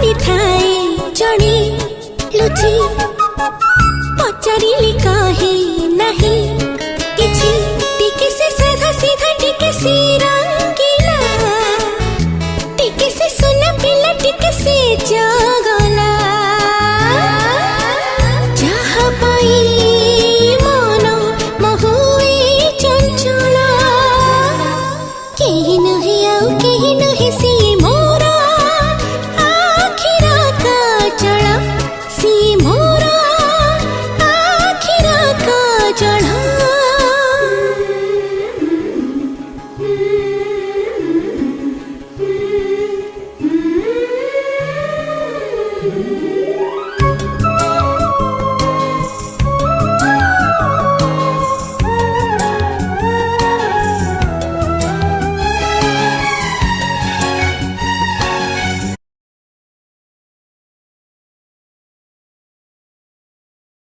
पड़ी थाए जड़े लुची पचारिली काहे नहीं किछि टिके से साधा सीधा टिके से रंगीला टिके से सुना पिला टिके से जगला जहाँ पाई मन महुए चंचला केहि नहे आउ केहि नहे से मोरा आखिरा काजल से मोरा आखिरा काजल